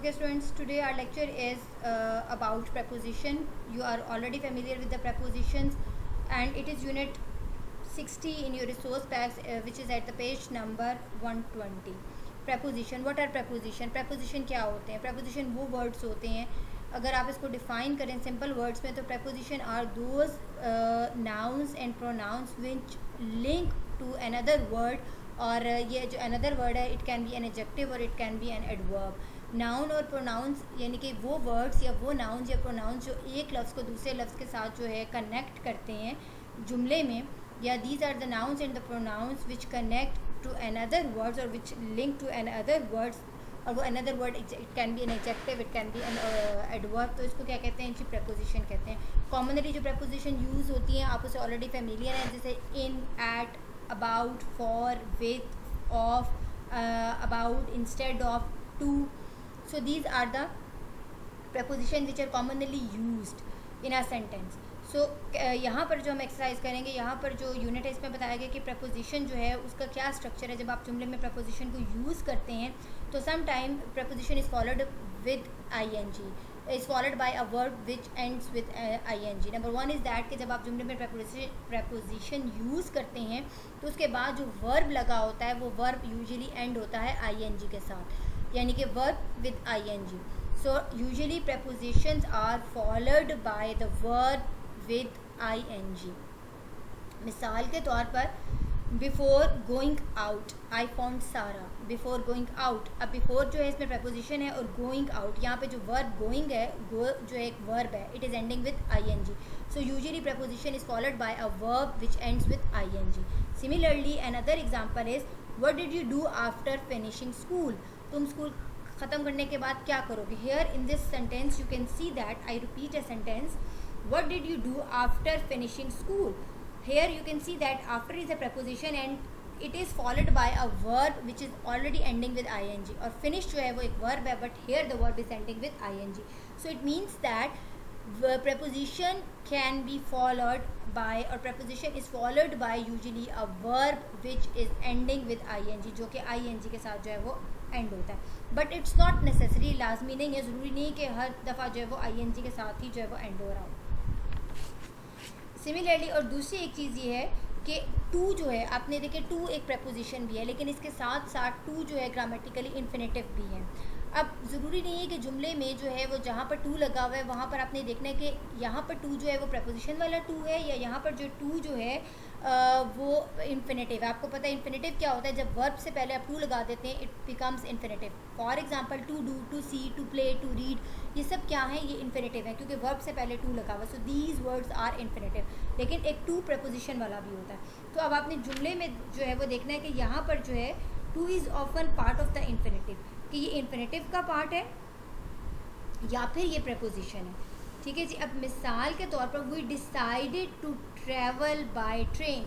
Okay students, today our lecture is about preposition. You are already familiar with the prepositions and it is unit 60 in your resource packs, which is at the page number 120. Preposition. What are preposition? Preposition क्या होते हैं? Preposition वो words होते हैं, अगर आप इसको define करें simple words में, तो preposition are those nouns and pronouns which link to another word. और ये जो अनदर वर्ड है, it can be an adjective और it can be an adverb. Noun और प्रोनाउंस यानी कि वो वर्ड्स या वो नाउन्स या प्रोनाउंस जो एक लफ्ज़ को दूसरे लफ्ज़ के साथ जो है कनेक्ट करते हैं जुमले में, या these are the nouns and the pronouns which connect to another words और which link to another words. और वो another word it can be an adjective, it can be an adverb. तो इसको क्या कहते हैं जी? प्रेपोजिशन कहते हैं. कॉमनली जो प्रेपोजिशन यूज़ होती हैं आप उसे ऑलरेडी फेमिलियर हैं, जैसे इन, eight, about, for, with, of, about, instead of, to. So these are the prepositions which are commonly used in a sentence. So यहाँ पर जो हम एक्सरसाइज करेंगे, यहाँ पर जो यूनिट है इसमें बताया गया कि preposition जो है उसका क्या स्ट्रक्चर है. जब आप जुमले में preposition को यूज़ करते हैं तो some time preposition is followed with ing, is followed by a verb which ends with ing. Number one is that कि जब आप जुमले में preposition यूज़ करते हैं तो उसके बाद जो verb लगा होता है वो verb यूजुअली एंड होता है ing के साथ, यानी कि verb with ing. So usually prepositions are followed by the verb with ing. मिसाल के तौर पर before going out I found सारा. बिफोर गोइंग आउट, अब बिफोर जो है इसमें preposition है और गोइंग आउट, यहाँ पे जो वर्ब गोइंग है, गो जो एक वर्ब है, it is ending with ing. So usually preposition is followed by a verb which ends with ing. Similarly another example is what did you do after finishing school. तुम school ख़त्म करने के बाद क्या करोगे. Here in this sentence you can see that I repeat a sentence, what did you do after finishing school. Here you can see that after is a preposition and it is followed by a verb which is already ending with ing. और finish जो है वो एक verb है, but here the verb is ending with ing. So it means that the preposition can be followed by, or preposition is followed by usually a verb which is ending with ing, जो कि ing के साथ जो है वो end होता है. But it's not necessary, लाजमी नहीं है, ज़रूरी नहीं कि हर दफ़ा जो है वो ing के साथ ही जो है वो end हो रहा हो. सिमिलरली और दूसरी एक चीज़ ये है कि टू जो है, आपने देखे टू एक preposition भी है, लेकिन इसके साथ साथ टू जो है ग्रामेटिकली इन्फिनेटिव भी है. अब ज़रूरी नहीं है कि जुमले में जो है वो जहाँ पर टू लगा हुआ है वहाँ पर आपने देखना है कि यहाँ पर टू जो है वो preposition वाला टू है या यहाँ पर जो टू जो है वो इन्फिनेटिव है. आपको पता है इन्फिनेटिव क्या होता है? जब वर्ब से पहले आप टू लगा देते हैं it becomes infinitive. For example to do, to see, to play, to read, ये सब क्या है? ये इन्फिनेटिव है क्योंकि वर्ब से पहले टू लगा हुआ. So these words are infinitive. लेकिन एक टू preposition वाला भी होता है. तो अब आपने जुमले में जो है वो देखना है कि यहाँ पर जो है two is often part of the infinitive, कि ये इन्फिनेटिव का पार्ट है या फिर ये preposition है. ठीक है जी. अब मिसाल के तौर पर we decided to travel by train.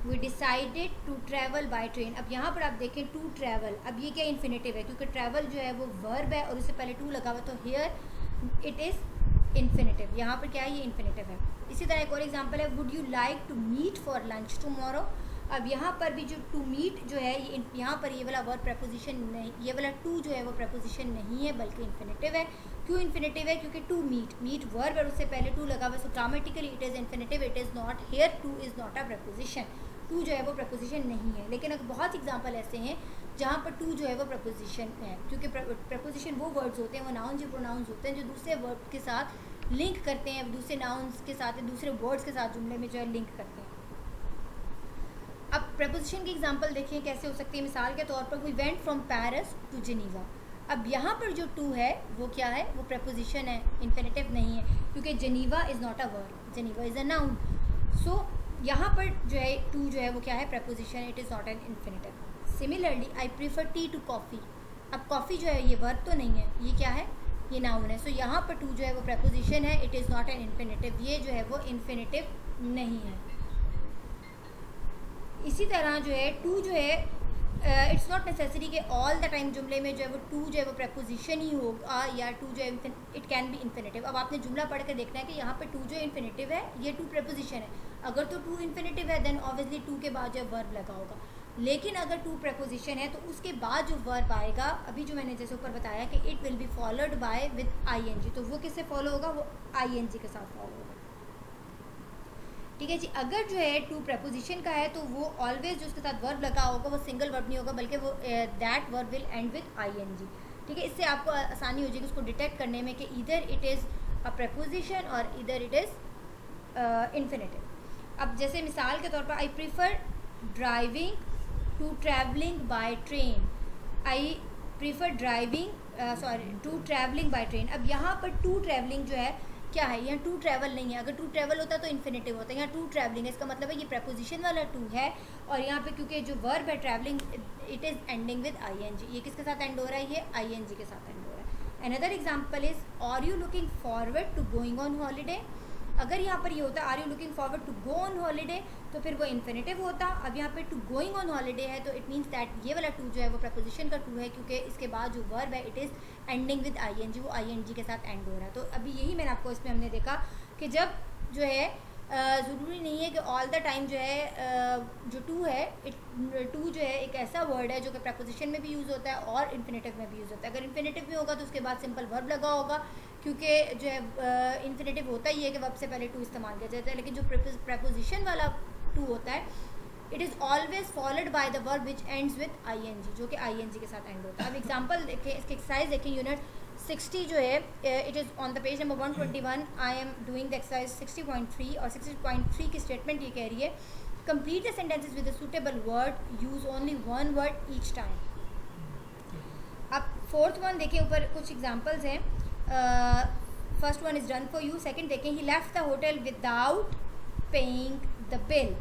We decided to travel by train. अब यहाँ पर आप देखें टू ट्रैवल, अब ये क्या इन्फिनेटिव है क्योंकि ट्रैवल जो है वो वर्ब है और उससे पहले टू लगा हुआ, तो हियर इट इज़ इन्फिनेटिव. यहाँ पर क्या है? ये इन्फिनेटिव है. इसी तरह एक और एग्जांपल है, would you like to meet for lunch tomorrow. अब यहाँ पर भी जो टू मीट जो है ये यहाँ पर ये वाला वर्ब preposition नहीं, ये वाला टू जो है वो preposition नहीं है बल्कि इन्फिनेटिव है. क्यों इन्फिनेटिव है? क्योंकि टू मीट, मीट वर्ब और उससे पहले टू लगा हुआ, so grammatically it is infinitive. It is not, here to is not a preposition. To जो है वो preposition नहीं है. लेकिन बहुत एग्जाम्पल ऐसे हैं जहाँ पर टू जो है वो preposition है, क्योंकि preposition वो वर्ड्स होते हैं, वो नाउन्स या प्रोनाउंस होते हैं जो दूसरे वर्ब के साथ लिंक करते हैं, दूसरे नाउन्स के साथ, दूसरे वर्ड्स के साथ जुमले में जो है लिंक करते हैं. अब preposition की एग्जांपल देखिए कैसे हो सकती है. मिसाल के तौर पर we went from Paris to Geneva. अब यहाँ पर जो टू है वो क्या है? वो preposition है, इन्फिनेटिव नहीं है, क्योंकि Geneva is not a verb, Geneva is a noun. So यहाँ पर जो है टू जो है वो क्या है? preposition. It is not an infinitive. Similarly I prefer tea to coffee. अब कॉफ़ी जो है ये वर्ब तो नहीं है, ये क्या है? ये नाउन है. सो यहाँ पर टू जो है वो preposition है, it is not an infinitive. ये जो है वो इन्फिनेटिव नहीं है. इसी तरह जो है टू जो है इट्स नॉट नेसेसरी कि ऑल द टाइम जुमले में जो है वो टू जो है वो preposition ही होगा या टू जो है इट कैन बी इन्फिनेटिव. अब आपने जुमला पढ़ के देखना है कि यहाँ पे टू जो इन्फिनेटिव है ये टू preposition है. अगर तो टू इन्फिनेटिव है देन ऑब्वियसली टू के बाद जो है वर्ब लगा होगा. लेकिन अगर टू प्रपोजिशन है तो उसके बाद जो वर्ब आएगा, अभी जो मैंने जैसे ऊपर बताया कि it will be followed by with ING, तो वो किससे फॉलो होगा, वो आईएनजी के साथ फॉलो होगा। ठीक है जी। अगर जो है टू प्रपोजिशन का है तो वो ऑलवेज जो उसके साथ वर्ब लगा होगा वो सिंगल वर्ब नहीं होगा, बल्कि वो that verb will end with ING. ठीक है, इससे आपको आसानी हो जाएगी उसको डिटेक्ट करने में कि इधर इट इज़ अ प्रपोजिशन और इधर इट इज़ इन्फिनेटिव। अब जैसे मिसाल के तौर पर I prefer driving to travelling by train, I prefer driving to travelling by train. अब यहाँ पर टू ट्रैवलिंग जो है क्या है, यहाँ टू ट्रैवल नहीं है। अगर टू ट्रैवल होता तो इन्फिनेटिव होता है, यहाँ टू ट्रैवलिंग है, इसका मतलब है ये प्रपोजिशन वाला टू है, और यहाँ पे क्योंकि जो वर्ब है travelling it is ending with ING, ये किसके साथ एंड हो रहा है, ये आईएनजी के साथ एंड हो रहा है। Another example is are you looking forward to going on holiday. अगर यहाँ पर ये होता are you looking forward to go on holiday तो फिर वो इन्फिनेटिव होता। अब यहाँ पे टू गोइंग ऑन हॉलीडे है तो इट मीन्स दैट ये वाला टू जो है वो प्रपोजिशन का टू है, क्योंकि इसके बाद जो वर्ब है it is ending with ING, वो आईएनजी के साथ एंड हो रहा है। तो अभी यही मैंने आपको इसमें हमने देखा कि जब जो है ज़रूरी नहीं है कि ऑल द टाइम जो है जो टू है टू जो है एक ऐसा वर्ड है जो कि प्रपोजिशन में भी यूज़ होता है और इन्फिनेटिव में भी यूज़ होता है। अगर इन्फिनेटिव में होगा तो उसके बाद सिंपल वर्ब लगा होगा, क्योंकि जो है इन्फिनेटिव होता ही है कि वर्ब से पहले टू इस्तेमाल किया जाता है। लेकिन जो प्रपोजिशन वाला टू होता है it is always followed by the verb which ends with ING, जो कि आईएनजी के साथ एंड होता है। अब एग्जांपल देखें, इसके एक्सरसाइज देखें, यूनिट 60 जो है it is on the page number 121। I am doing the exercise 60.3 और 60.3 की स्टेटमेंट ये कह रही है complete the sentences with a suitable word, use only one word each time. अब फोर्थ वन देखें, ऊपर कुछ एग्जांपल्स हैं। First one is done for you. Second देखें, he left the hotel without paying the bill.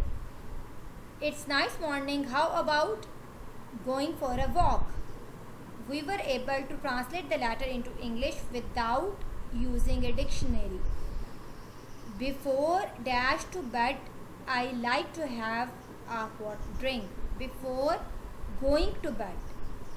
It's nice morning, how about going for a walk. We were able to translate the latter into English without using a dictionary. Before dash to bed, I like to have a hot drink. Before going to bed,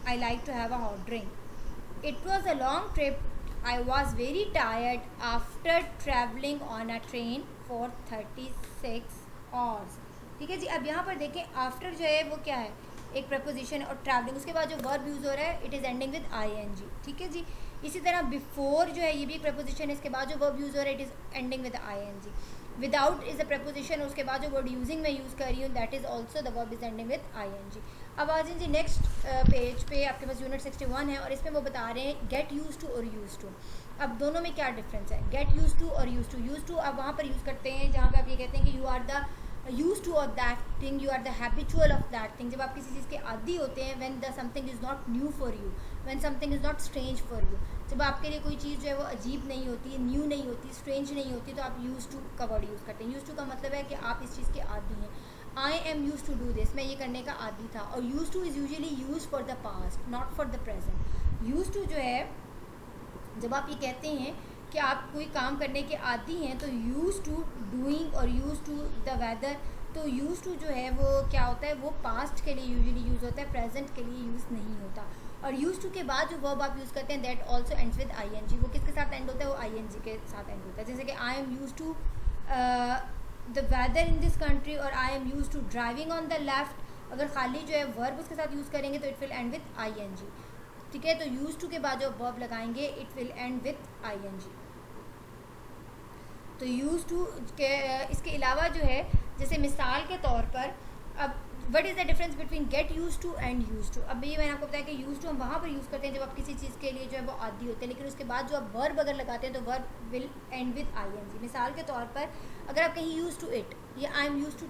I like to have a hot drink. It was a long trip. I was very tired after traveling on a train for 36 hours. ठीक है जी। अब यहाँ पर देखें after जो है वो क्या है, एक प्रपोजिशन और ट्रैवलिंग, उसके बाद जो वर्ब यूज़ हो रहा है it is ending with ING. ठीक है जी। इसी तरह बिफोर जो है ये भी एक प्रपोजिशन है, इसके बाद जो वर्ब यूज़ हो रहा है it is ending with ING. Without is a preposition, उसके बाद जो वर्ड यूजिंग मैं यूज़ कर रही हूँ that is also the verb is ending with ING. अब आ जाए जी नेक्स्ट पेज पे, आपके पास यूनिट 61 है और इसमें वो बता रहे हैं गेट यूज टू और यूज टू। अब दोनों में क्या डिफरेंस है, गेट यूज टू और यूज टू। यूज टू आप वहाँ पर यूज़ करते हैं जहाँ पे आप ये कहते हैं कि you are the used to of that thing, you are the habitual of that thing. जब आप किसी चीज़ के आदी होते हैं, when the something is not new for you, when something is not strange for you, जब आपके लिए कोई चीज़ जो है वो अजीब नहीं होती, न्यू नहीं होती, स्ट्रेंज नहीं होती, तो आप यूज टू का वर्ड यूज़ करते हैं। यूज टू का मतलब है कि आप इस चीज़ के आदी हैं। I am use to do this, मैं ये करने का आदी था। और use to is usually used for the past, not for the present. Used to जो है जब आप ये कहते हैं कि आप कोई काम करने के आदी हैं तो यूज टू डूइंग और यूज टू द वेदर, तो यूज टू जो है वो क्या होता है, वो पास्ट के लिए यूजुअली यूज़ होता है, प्रेजेंट के लिए यूज़ नहीं होता। और यूज टू के बाद जो वर्ब आप यूज़ करते हैं that also ends with ING, वो किसके साथ एंड होता है, वो आईएनजी के साथ एंड होता है। जैसे कि I am use to the weather in this country और I am use to driving on the left. अगर खाली जो है वर्ब उसके साथ यूज़ करेंगे तो it will end with ING. ठीक है, तो यूज टू के बाद जो वर्ब लगाएंगे it will end with ING. तो यूज टू के इसके अलावा जो है, जैसे मिसाल के तौर पर, अब what is the difference between get use to and used to. अब ये मैंने आपको बताया कि यूज टू हम वहाँ पर यूज़ करते हैं जब आप किसी चीज़ के लिए जो है वो आदी होते हैं, लेकिन उसके बाद जो आप वर्ब अगर लगाते हैं तो verb will end with ING. मिसाल के तौर पर अगर आप कहीं यूज टू इट, या I am use to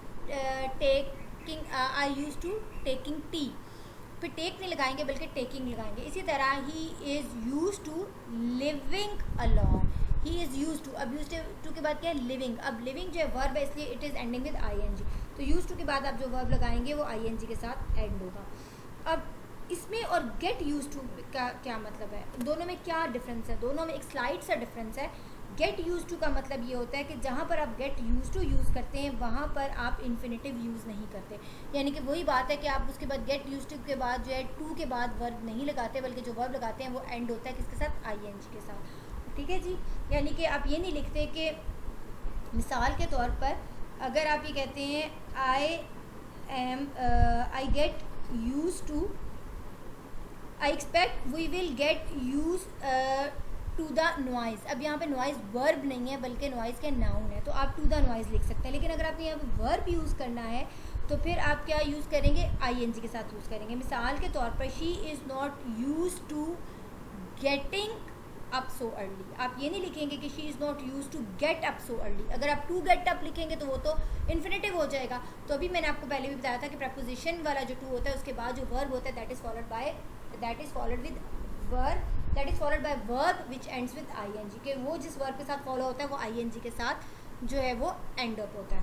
taking, I use to taking tea, फिर टेक नहीं लगाएंगे बल्कि टेकिंग लगाएंगे। इसी तरह he is use to living alone, he is use to. अब यूज टू के बाद क्या है, लिविंग। अब लिविंग जो है वर्ब है इसलिए it is ending with ING, तो यूज टू के बाद आप जो वर्ब लगाएंगे वो आईएनजी के साथ एंड होगा। अब इसमें और गेट यूज टू का क्या मतलब है, दोनों में क्या डिफरेंस है, दोनों में एक स्लाइड सा डिफरेंस है। गेट यूज टू का मतलब ये होता है कि जहाँ पर आप गेट यूज टू यूज़ करते हैं वहाँ पर आप इन्फिनेटिव यूज़ नहीं करते, यानी कि वही बात है कि आप उसके बाद गेट यूज टू के बाद जो है टू के बाद वर्ब नहीं लगाते, बल्कि जो वर्ब लगाते हैं वो एंड होता है किसके साथ, आईएनजी के साथ। ठीक है जी, यानी कि आप ये नहीं लिखते कि मिसाल के तौर पर अगर आप ये कहते हैं आई I get used to, I expect we will get used to the noise. अब यहाँ पे नॉइज़ वर्ब नहीं है बल्कि नॉइज़ के नाउन है, तो आप टू द नॉइज़ लिख सकते हैं. लेकिन अगर आपको यहाँ पे वर्ब यूज़ करना है तो फिर आप क्या यूज़ करेंगे, आईएनजी के साथ यूज़ करेंगे. मिसाल के तौर पर she is not used to getting up so early. आप ये नहीं लिखेंगे कि she is not used to get up so early. अगर आप टू गेट अप लिखेंगे तो वो तो इन्फिनेटिव हो जाएगा. तो अभी मैंने आपको पहले भी बताया था कि प्रपोजिशन वाला जो टू होता है उसके बाद जो वर्ब होता है that is followed with verb, that is followed by verb which ends with ING. कि वो जिस वर्ब के साथ फॉलो होता है वो आईएनजी के साथ जो है वो एंड अप होता है.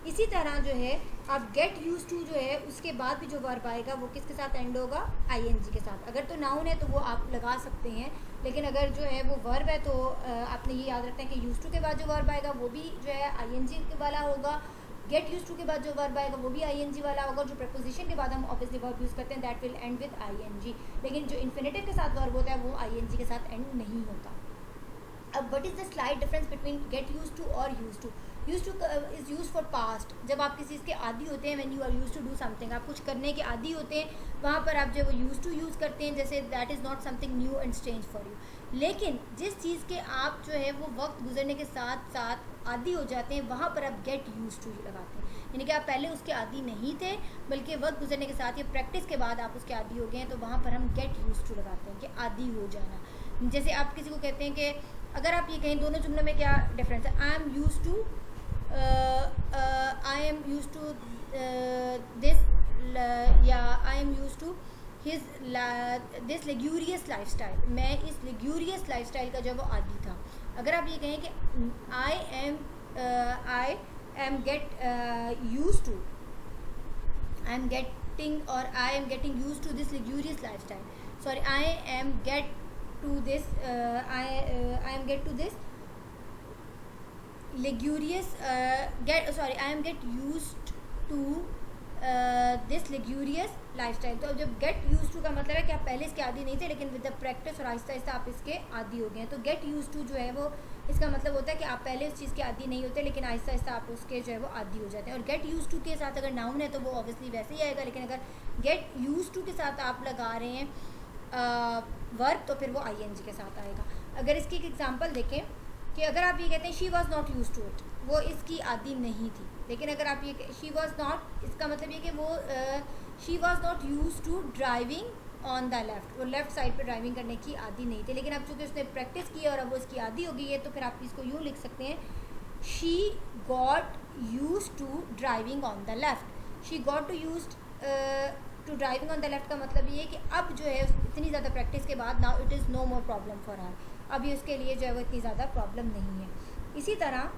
इसी तरह जो है आप गेट यूज टू जो है उसके बाद भी जो वर्ब आएगा वो किसके साथ एंड होगा, आईएनजी के साथ. अगर तो नाउन है तो वो आप लगा सकते हैं, लेकिन अगर जो है वो वर्ब है तो आपने ये याद रखना है कि यूज टू के बाद जो वर्ब आएगा वो भी जो है आईएनजी के वाला होगा. गेट यूज टू के बाद जो वर्ब आएगा वो भी आईएनजी वाला होगा. जो प्रपोजिशन के बाद हम ऑब्वियसली वर्ब यूज़ करते हैं that will end with ING. लेकिन जो इन्फिनेटिव के साथ वर्ब होता है वो आईएनजी के साथ एंड नहीं होता. अब what is the slight difference between get use to और use to. Use to is use for past. जब आप किसी चीज़ के आदी होते हैं, when you are use to do something, आप कुछ करने के आदी होते हैं, वहाँ पर आप जो वो यूज टू यूज़ करते हैं. जैसे that is not something new and strange for you. लेकिन जिस चीज़ के आप जो है वो वक्त गुजरने के साथ साथ आदी हो जाते हैं वहाँ पर आप गेट यूज टू लगाते हैं. यानी कि आप पहले उसके आदी नहीं थे बल्कि वक्त गुजरने के साथ या प्रैक्टिस के बाद आप उसके आदी हो गए हैं, तो वहाँ पर हम गेट यूज टू लगाते हैं कि आदी हो जाना. जैसे आप किसी को कहते हैं कि अगर आप ये कहें दोनों जुमलों में क्या डिफरेंस है, I am use to this या I am use to this luxurious life style. मैं इस लेग्यूरियस लाइफ स्टाइल का जो वो आदी था. अगर आप ये कहें कि I am getting use to this luxurious life style. Sorry, I am get to this luxurious I am get used to this luxurious life style. तो अब जब गेट यूज टू का मतलब है कि आप पहले इसके आदी नहीं थे लेकिन विद द प्रैक्टिस और आहिस्ता आहिस्ता आप इसके आदी हो गए हैं. तो गेट यूज टू जो है वो इसका मतलब होता है कि आप पहले उस चीज़ के आदी नहीं होते लेकिन आहिस्ता आहिस्ता आप उसके जो है वो आदी हो जाते हैं. और गेट यूज टू के साथ अगर नाउन है तो वो ऑब्वियसली वैसे ही आएगा, लेकिन अगर गेट यूज टू के साथ आप लगा रहे हैं वर्ब तो फिर वो आईएनजी के साथ आएगा. अगर इसकी एक एग्जांपल देखें कि अगर आप ये कहते हैं she was not used to it, वो इसकी आदी नहीं थी. लेकिन अगर आप ये शी वॉज नॉट, इसका मतलब ये कि वो she was not used to driving on the left, वो लेफ्ट साइड पर ड्राइविंग करने की आदी नहीं थी. लेकिन अब चूँकि उसने प्रैक्टिस की और अब वो इसकी आदी हो गई है तो फिर आप इसको यूँ लिख सकते हैं, she got used to driving on the left. She got to use to driving on the left का मतलब ये है कि अब जो है इतनी ज़्यादा प्रैक्टिस के बाद now it is no more problem for her. अभी उसके लिए जो है वो इतनी ज़्यादा प्रॉब्लम नहीं है. इसी तरह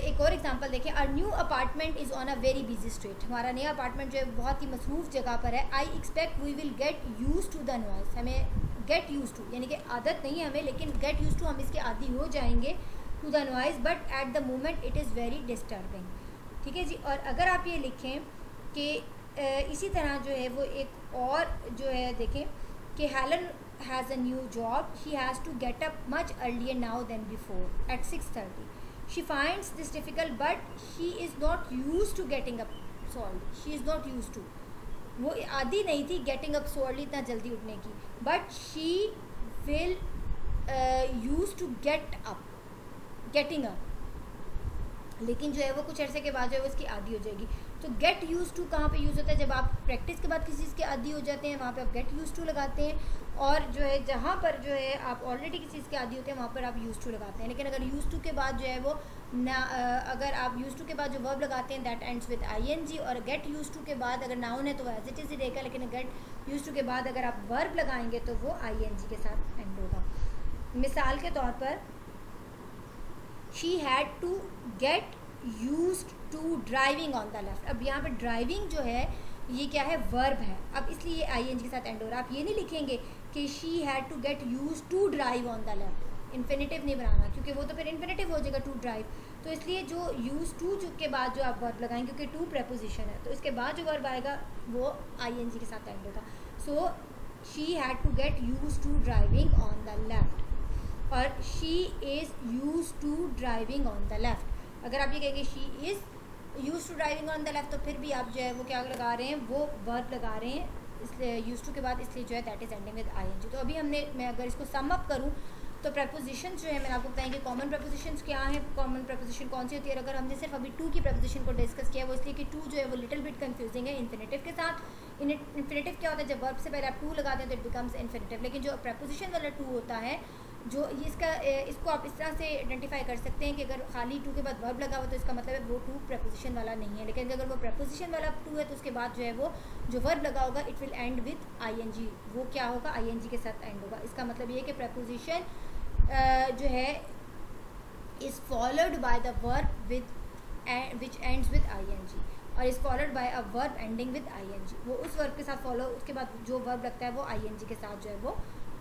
एक और एग्जांपल देखें. Our new apartment is on a very busy street. हमारा नया अपार्टमेंट जो है बहुत ही मसरूफ़ जगह पर है. I expect we will get use to the noise. हमें गेट यूज टू यानी कि आदत नहीं है हमें, लेकिन गेट यूज टू हम इसके आदी हो जाएंगे to the noise, but at the moment it is very disturbing. ठीक है जी. और अगर आप ये लिखें कि इसी तरह जो है वो एक और जो है देखें कि Helen has a new job. She has to get up much earlier now than before at 6:30. She finds this difficult, but she is not used to getting up so early. She is not used to. वो आदी नहीं थी getting up so early, इतना जल्दी उठने की, but she will used to getting up. लेकिन जो है वो कुछ अरसे के बाद जो है वो इसकी आदी हो जाएगी. तो गेट यूज टू कहाँ पे यूज़ होता है, जब आप प्रैक्टिस के बाद किसी चीज़ के आदी हो जाते हैं वहाँ पे आप गेट यूज टू लगाते हैं. और जो है जहाँ पर जो है आप ऑलरेडी किसी चीज़ के आदी होते हैं वहाँ पर आप यूज टू लगाते हैं. लेकिन अगर यूज टू के बाद जो है वो अगर आप यूज टू के बाद जो वर्ब लगाते हैं दैट एंड्स विद आईएनजी. और गेट यूज टू के बाद अगर नाउन है तो एज इट इज़ ही रहेगा, लेकिन गेट यूज टू के बाद अगर आप वर्ब लगाएंगे तो वो आईएनजी के साथ एंड होगा. मिसाल के तौर पर she had to get used to driving on the left. अब यहाँ पे ड्राइविंग जो है ये क्या है, वर्ब है. अब इसलिए ये आईएनजी के साथ एंड हो रहा है. आप ये नहीं लिखेंगे कि she had to get used to drive on the left. Infinitive नहीं बनाना क्योंकि वो तो फिर इन्फिनेटिव हो जाएगा टू ड्राइव. तो इसलिए जो यूज टू के बाद जो आप वर्ब लगाएंगे क्योंकि टू प्रेपोजिशन है तो इसके बाद जो वर्ब आएगा वो आईएनजी के साथ एंड होगा. So she had to get used to driving on the left और she is used to driving on the left. अगर आप ये कहेंगे she is use to driving on the left, तो फिर भी आप जो है वो क्या लगा रहे हैं, वो वर्ब लगा रहे हैं, इसलिए यूज टू के बाद, इसलिए जो है that is ending with ING. तो अभी मैं अगर इसको सम अप करूँ तो प्रपोजिशन जो है मैंने आपको बताया कि कॉमन प्रपोजिशंस क्या है, कॉमन प्रपोजिशन कौन सी होती है। अगर हमने सिर्फ अभी टू की प्रपोजिशन को डिस्कस किया वो इसलिए कि टू जो है वो लिटिल बिट कंफ्यूजिंग है इन्फिनेटिव के साथ। इन्फिनेटिव क्या होता है, जब वर्ब से पहले आप टू लगाते हैं तो इट बिकम्स इन्फिनेटिव। लेकिन जो प्रपोजिशन वाला टू होता है, जो इसको आप इस तरह से आइडेंटिफाई कर सकते हैं कि अगर खाली टू के बाद वर्ब लगा हुआ तो इसका मतलब है वो टू प्रपोजिशन वाला नहीं है। लेकिन अगर वो प्रपोजिशन वाला टू है तो उसके बाद जो है वो जो वर्ब लगा होगा it will end with ING, वो क्या होगा, आईएनजी के साथ एंड होगा। इसका मतलब ये है कि प्रपोजिशन जो है is followed by the verb which ends with ING, और is followed by a verb ending with ING. वो उस वर्ब के साथ फॉलो, उसके बाद जो वर्ब लगता है वो आईएनजी के साथ जो है वो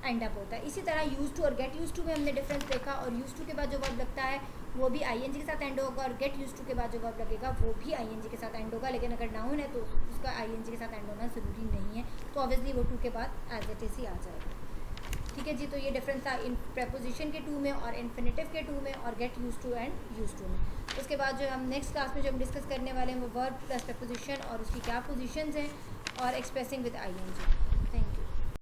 एंड अप होता है। इसी तरह यूज टू और गेट यूज टू में हमने डिफरेंस देखा, और यूज टू के बाद जो वर्ब लगता है वो भी आईएनजी के साथ एंड होगा, और गेट यूज टू के बाद जो वर्ब लगेगा वो भी आईएनजी के साथ एंड होगा। लेकिन अगर नाउन है तो उसका आईएनजी के साथ एंड होना ज़रूरी नहीं है, तो ऑब्वियसली वो टू के बाद एज इट इज ही आ जाएगा। ठीक है जी, तो ये डिफरेंस था इन प्रपोजिशन के टू में और इन्फिनेटिव के टू में और get use to and used to में। उसके बाद जो हम नेक्स्ट क्लास में जो हम डिस्कस करने वाले हैं वो वर्ब प्लस प्रपोजिशन और उसकी क्या पोजीशंस हैं और एक्सप्रेसिंग विद आईएनजी।